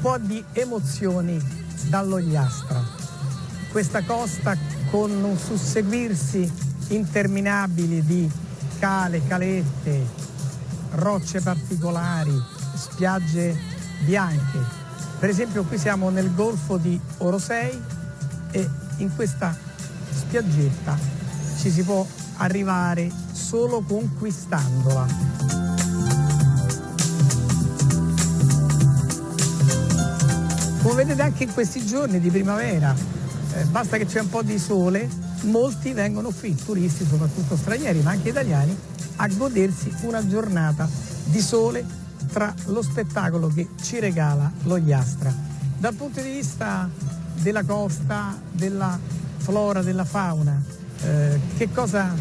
po' di emozioni dall'Ogliastra. Questa costa con un susseguirsi interminabili di cale, calette, rocce particolari, spiagge bianche. Per esempio qui siamo nel golfo di Orosei e in questa spiaggetta ci si può arrivare solo conquistandola. Come vedete anche in questi giorni di primavera, basta che c'è un po' di sole, molti vengono qui, turisti soprattutto stranieri ma anche italiani, a godersi una giornata di sole tra lo spettacolo che ci regala l'Ogliastra. Dal punto di vista della costa, della flora, della fauna, che cosa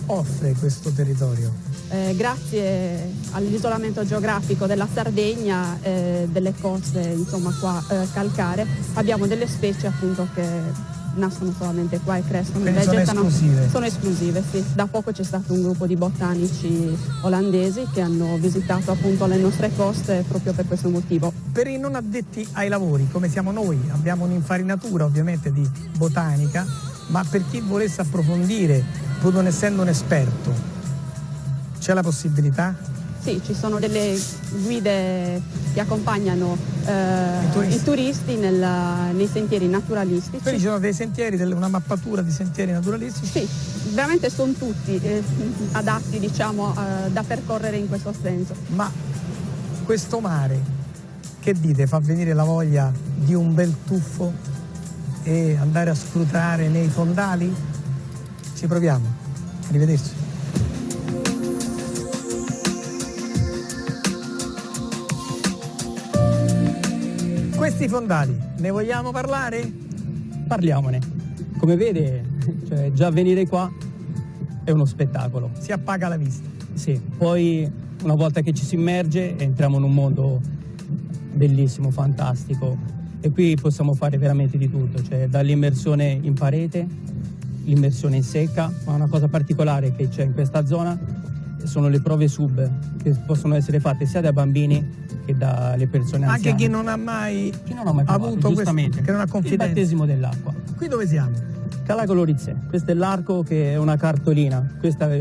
offre questo territorio? Grazie all'isolamento geografico della Sardegna, delle coste insomma qua calcaree, abbiamo delle specie appunto che nascono solamente qua e crescono e vegetano. Sono esclusive, sì. Da poco c'è stato un gruppo di botanici olandesi che hanno visitato appunto le nostre coste proprio per questo motivo. Per i non addetti ai lavori, come siamo noi, abbiamo un'infarinatura ovviamente di botanica, ma per chi volesse approfondire, pur non essendo un esperto, c'è la possibilità? Sì, ci sono delle guide che accompagnano i turisti nei sentieri naturalistici. Quindi ci sono dei sentieri, una mappatura di sentieri naturalistici? Sì, veramente sono tutti adatti, diciamo, da percorrere in questo senso. Ma questo mare, che dite, fa venire la voglia di un bel tuffo e andare a scrutare nei fondali? Ci proviamo. Arrivederci. Questi fondali, ne vogliamo parlare? Parliamone. Come vede, cioè, già venire qua è uno spettacolo. Si appaga la vista. Sì, poi una volta che ci si immerge entriamo in un mondo bellissimo, fantastico, e qui possiamo fare veramente di tutto, cioè dall'immersione in parete, l'immersione in secca, ma una cosa particolare che c'è in questa zona sono le prove sub, che possono essere fatte sia dai bambini che dalle persone anziane. Anche chi non ha mai avuto giustamente, che non ha confidenza. Il battesimo dell'acqua. Qui dove siamo? Cala Colorizze, questo è l'arco che è una cartolina, questa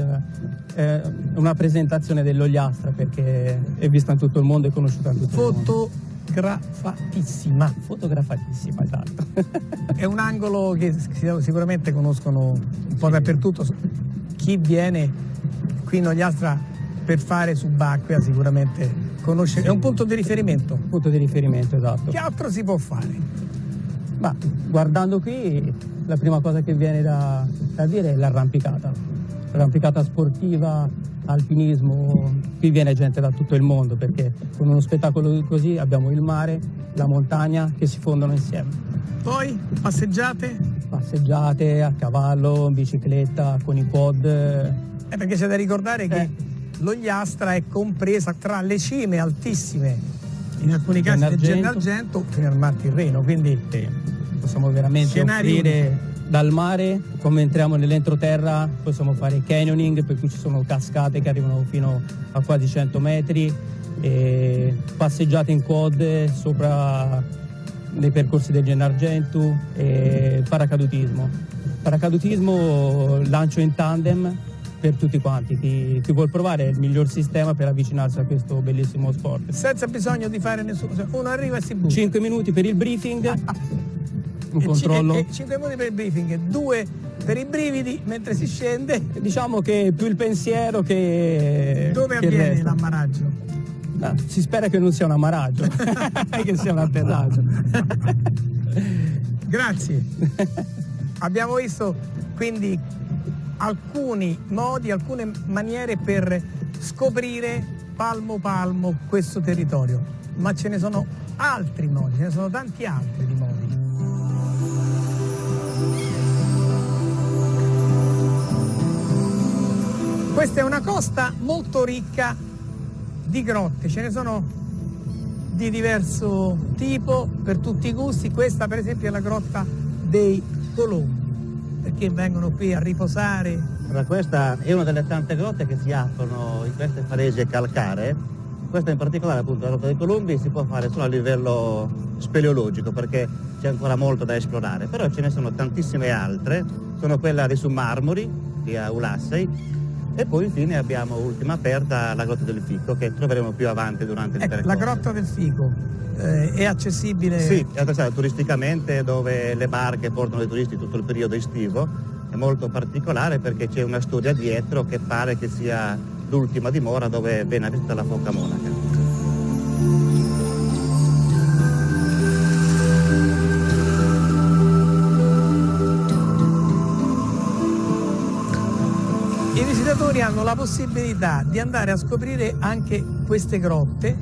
è una presentazione dell'Ogliastra perché è vista in tutto il mondo e conosciuta in tutto il mondo. Fotografatissima, esatto. È un angolo che sicuramente conoscono un po' dappertutto. Chi viene qui in Ogliastra per fare subacquea sicuramente conosce, sì. È un punto di riferimento. Punto di riferimento, esatto. Che altro si può fare? Ma guardando qui la prima cosa che viene da dire è l'arrampicata sportiva, alpinismo. Qui viene gente da tutto il mondo perché con uno spettacolo così abbiamo il mare, la montagna che si fondono insieme. Poi passeggiate? Passeggiate a cavallo, in bicicletta, con i quad. Perché c'è da ricordare che l'Ogliastra è compresa tra le cime altissime, in alcuni casi del Gennargentu, fino al Mar Tirreno, quindi possiamo veramente offrire dal mare, come entriamo nell'entroterra, possiamo fare canyoning, per cui ci sono cascate che arrivano fino a quasi 100 metri, e passeggiate in quad sopra nei percorsi del Gennargentu, e paracadutismo, lancio in tandem per tutti quanti. Chi vuol provare è il miglior sistema per avvicinarsi a questo bellissimo sport. Senza bisogno di fare nessuno, uno arriva e si butta. 5 minuti per il briefing, un controllo. 5 minuti per il briefing, 2 per i brividi mentre si scende. Diciamo che più il pensiero che... Dove che avviene l'ammaraggio? Si spera che non sia un ammaraggio, che sia un atterraggio. Grazie. Abbiamo visto quindi alcuni modi, alcune maniere per scoprire palmo palmo questo territorio, ma ce ne sono altri modi, ce ne sono tanti altri di modi. Questa è una costa molto ricca di grotte, ce ne sono di diverso tipo, per tutti i gusti. Questa per esempio è la grotta dei Colombi, perché vengono qui a riposare. Allora, questa è una delle tante grotte che si aprono in queste falese calcaree. questa in particolare, appunto, la Grotta dei Colombi si può fare solo a livello speleologico perché c'è ancora molto da esplorare, però ce ne sono tantissime altre, sono quella dei Submarmori di Ulassai, e poi infine abbiamo ultima aperta la Grotta del Fico, che troveremo più avanti durante il percorso. La Grotta del Fico è accessibile? Sì, è attrezzata turisticamente, dove le barche portano i turisti tutto il periodo estivo. È molto particolare perché c'è una storia dietro che pare che sia l'ultima dimora dove viene vista la foca monaca. I visitatori hanno la possibilità di andare a scoprire anche queste grotte,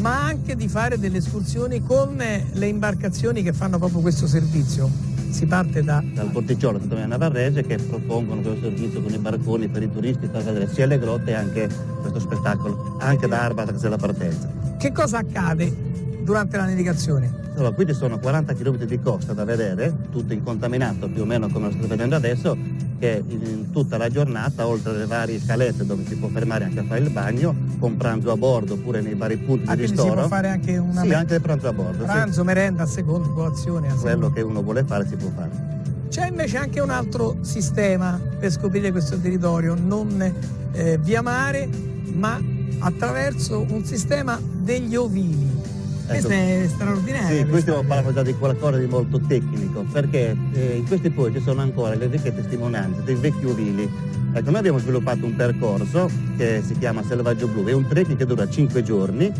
ma anche di fare delle escursioni con le imbarcazioni che fanno proprio questo servizio. Si parte dal Porticciolo Santa Navarrese, che propongono questo servizio con i barconi per i turisti per vedere sia le grotte e anche questo spettacolo, anche da Arbatax della partenza. Che cosa accade durante la navigazione? Allora, qui ci sono 40 km di costa da vedere, tutto incontaminato più o meno come lo state vedendo adesso, che in tutta la giornata, oltre alle varie scalette dove si può fermare anche a fare il bagno, con pranzo a bordo oppure nei vari punti di ristoro. Si può fare anche una anche il pranzo a bordo. Pranzo, sì. Merenda a seconda, colazione a seconda. Quello che uno vuole fare si può fare. C'è invece anche un altro sistema per scoprire questo territorio, non via mare, ma attraverso un sistema degli ovili. Questo è straordinario. Sì, qui stiamo parlando già di qualcosa di molto tecnico, perché in questi poi ci sono ancora le vecchie testimonianze dei vecchi ovili. Ecco, noi abbiamo sviluppato un percorso che si chiama Selvaggio Blu, è un trekking che dura 5 giorni,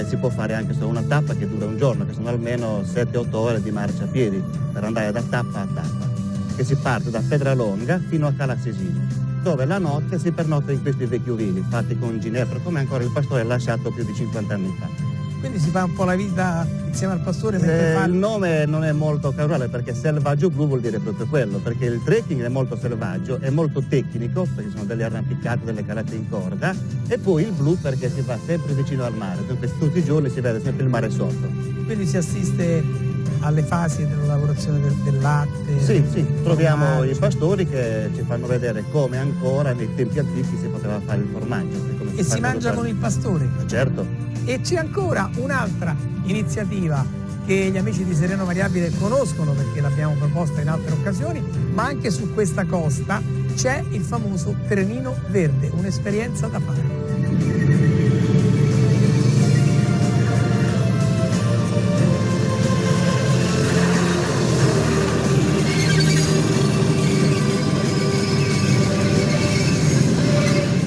si può fare anche solo una tappa che dura un giorno, che sono almeno 7-8 ore di marcia a piedi per andare da tappa a tappa, che si parte da Pedralonga fino a Calassesino, dove la notte si pernotta in questi vecchi ovili, fatti con ginepro, come ancora il pastore ha lasciato più di 50 anni fa. Quindi si fa un po' la vita insieme al pastore mentre fa... Il nome non è molto casuale, perché Selvaggio Blu vuol dire proprio quello, perché il trekking è molto selvaggio, è molto tecnico, perché sono delle arrampicate, delle calate in corda, e poi il blu perché si va sempre vicino al mare, tutti i giorni si vede sempre il mare sotto. Quindi si assiste alle fasi della lavorazione del latte? Sì, troviamo i pastori che ci fanno vedere come ancora nei tempi antichi si poteva fare il formaggio. E si mangia con il pastore? Certo. E c'è ancora un'altra iniziativa che gli amici di Sereno Variabile conoscono perché l'abbiamo proposta in altre occasioni, ma anche su questa costa c'è il famoso Trenino Verde, un'esperienza da fare.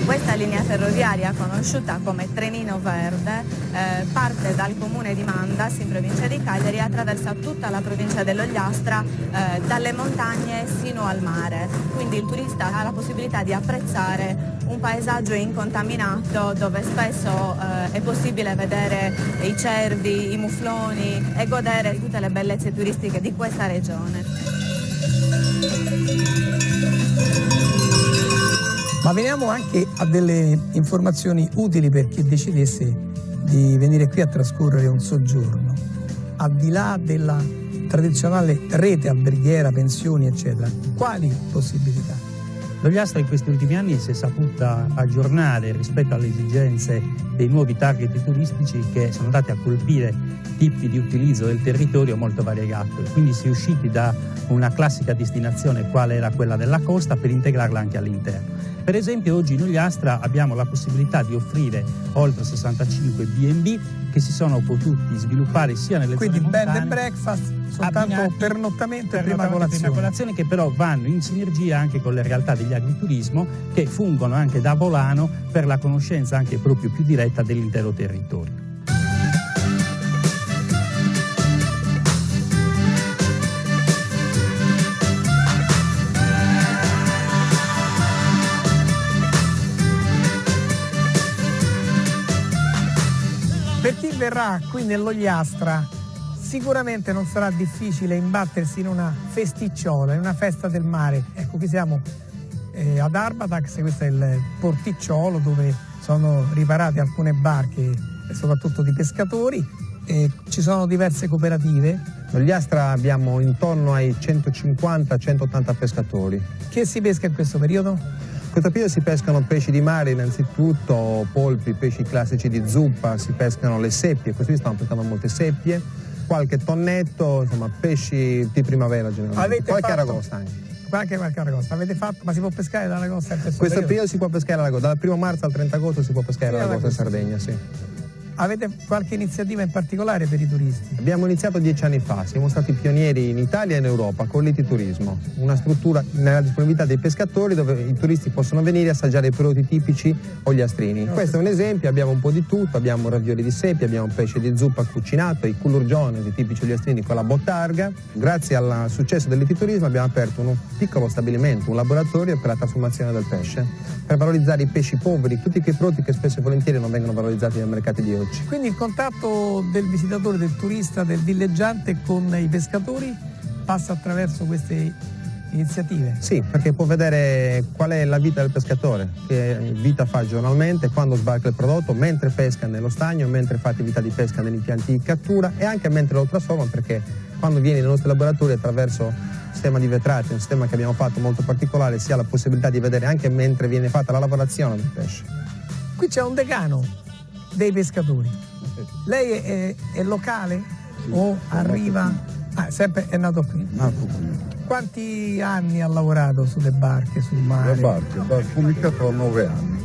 Questa linea ferroviaria, conosciuta come Trenino Verde, parte dal comune di Mandas in provincia di Cagliari e attraversa tutta la provincia dell'Ogliastra, dalle montagne sino al mare. Quindi il turista ha la possibilità di apprezzare un paesaggio incontaminato dove spesso è possibile vedere i cervi, i mufloni e godere di tutte le bellezze turistiche di questa regione. Ma veniamo anche a delle informazioni utili per chi decidesse di venire qui a trascorrere un soggiorno. Al di là della tradizionale rete alberghiera, pensioni, eccetera, quali possibilità? L'Ogliastra in questi ultimi anni si è saputa aggiornare rispetto alle esigenze dei nuovi target turistici che sono andati a colpire tipi di utilizzo del territorio molto variegati. Quindi si è usciti da una classica destinazione quale era quella della costa per integrarla anche all'interno. Per esempio oggi in Ogliastra abbiamo la possibilità di offrire oltre 65 B&B che si sono potuti sviluppare sia nelle quindi zone montane, bed and breakfast, soltanto pernottamento e prima colazione, che però vanno in sinergia anche con le realtà degli agriturismo che fungono anche da volano per la conoscenza anche proprio più diretta dell'intero territorio. Per chi verrà qui nell'Ogliastra sicuramente non sarà difficile imbattersi in una festicciola, in una festa del mare. Ecco, qui siamo ad Arbatax, questo è il porticciolo dove sono riparate alcune barche, soprattutto di pescatori, e ci sono diverse cooperative. In Ogliastra abbiamo intorno ai 150-180 pescatori. Che si pesca in questo periodo? Questo periodo si pescano pesci di mare innanzitutto, polpi, pesci classici di zuppa, si pescano le seppie, questi stanno pescando molte seppie, qualche tonnetto, insomma pesci di primavera generalmente, qualche aragosta anche. Qualche aragosta. Avete fatto, ma si può pescare l'aragosta in Questo periodo si può pescare l'aragosta, dal 1 marzo al 30 agosto si può pescare l'aragosta in Sardegna, sì. Avete qualche iniziativa in particolare per i turisti? Abbiamo iniziato 10 anni fa, siamo stati pionieri in Italia e in Europa con l'Ititurismo, una struttura nella disponibilità dei pescatori dove i turisti possono venire a assaggiare i prodotti tipici ogliastrini. Questo è un esempio, abbiamo un po' di tutto, abbiamo ravioli di seppia, abbiamo pesce di zuppa cucinato, i culurgione, i tipici ogliastrini con la bottarga. Grazie al successo dell'Ititurismo abbiamo aperto un piccolo stabilimento, un laboratorio per la trasformazione del pesce, per valorizzare i pesci poveri, tutti quei prodotti che spesso e volentieri non vengono valorizzati nei mercati di oggi. Quindi il contatto del visitatore, del turista, del villeggiante con i pescatori passa attraverso queste iniziative? Sì, perché può vedere qual è la vita del pescatore, che vita fa giornalmente, quando sbarca il prodotto, mentre pesca nello stagno, mentre fa attività di pesca negli impianti di cattura e anche mentre lo trasforma, perché quando viene nei nostri laboratori attraverso un sistema di vetrati, un sistema che abbiamo fatto molto particolare, si ha la possibilità di vedere anche mentre viene fatta la lavorazione del pesce. Qui c'è un decano dei pescatori. Lei è locale o arriva? Sempre è nato qui. Quanti anni ha lavorato sulle barche, sul mare? Le barche, ho cominciato a 9 anni.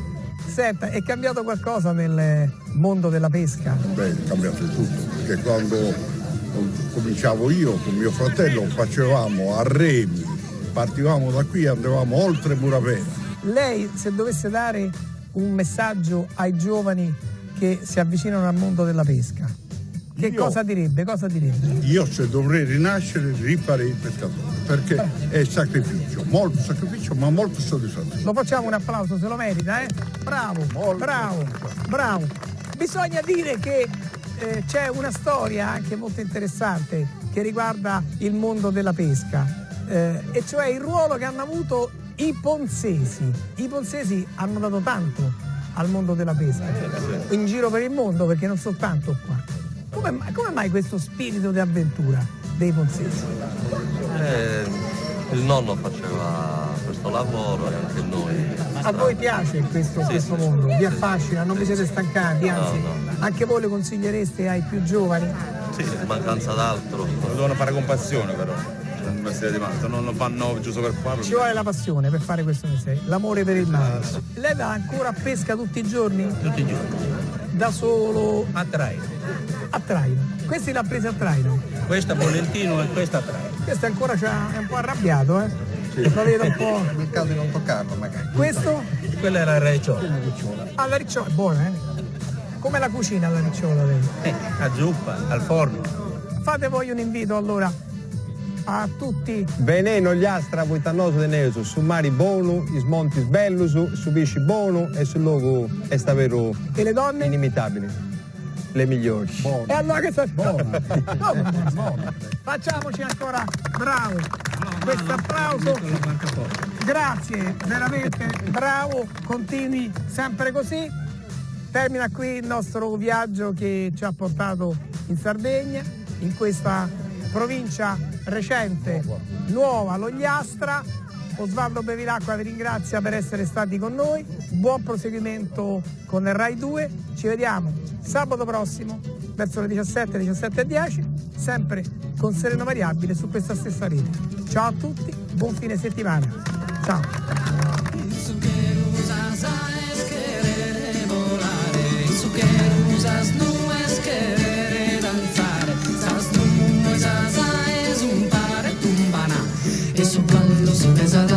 Senta, è cambiato qualcosa nel mondo della pesca? Beh, è cambiato tutto, perché quando cominciavo io con mio fratello facevamo a remi, partivamo da qui e andavamo oltre Muravera. Lei, se dovesse dare un messaggio ai giovani che si avvicinano al mondo della pesca, cosa direbbe? Io se dovrei rinascere rifarei il pescatore, perché è sacrificio, molto sacrificio, ma molto soddisfazione. Lo facciamo un applauso, se lo merita, eh? Bravo. Bisogna dire che c'è una storia anche molto interessante che riguarda il mondo della pesca, e cioè il ruolo che hanno avuto i ponzesi. I ponzesi hanno dato tanto al mondo della pesca, in giro per il mondo, perché non soltanto qua. Come mai questo spirito di avventura dei ponzesi? Il nonno faceva questo lavoro e anche noi. A voi piace questo mondo? Vi affascina? Non vi siete stancati? Anzi, No. anche voi le consigliereste ai più giovani? Sì, mancanza d'altro. Lo devono fare con passione però, un mestiere di mano, non lo fanno giusto per farlo. Ci vuole la passione per fare questo mestiere, l'amore per il mare. Lei va ancora a pesca tutti i giorni? Tutti i giorni. Da solo? A traino. A traino. Questi l'ha presa a traino? Questa Bolentino e questa a traino. Questo ancora è un po' arrabbiato, eh? Sì. Lo vedo un po'. Nel caso di non toccarlo magari. Questo? Quella era la ricciola. Ah, la ricciola è buona, eh? Come la cucina la ricciola lei? A zuppa, al forno. Fate voi un invito allora a tutti. Veneno Ogliastra, Voitannoso de Neso, su mari bonu, i smonti sbellusu, su visci bonu e sul luogo è davvero E le donne? inimitabili, le migliori. E allora che sta... Facciamoci ancora bravo. Questo applauso. Grazie, veramente bravo, continui sempre così. Termina qui il nostro viaggio che ci ha portato in Sardegna, in questa provincia recente, nuova, l'Ogliastra. Osvaldo Bevilacqua vi ringrazia per essere stati con noi. Buon proseguimento con il Rai 2. Ci vediamo sabato prossimo verso le 17, 17:10, sempre con Sereno Variabile su questa stessa rete. Ciao a tutti, buon fine settimana. Ciao. Eso cuando se pesada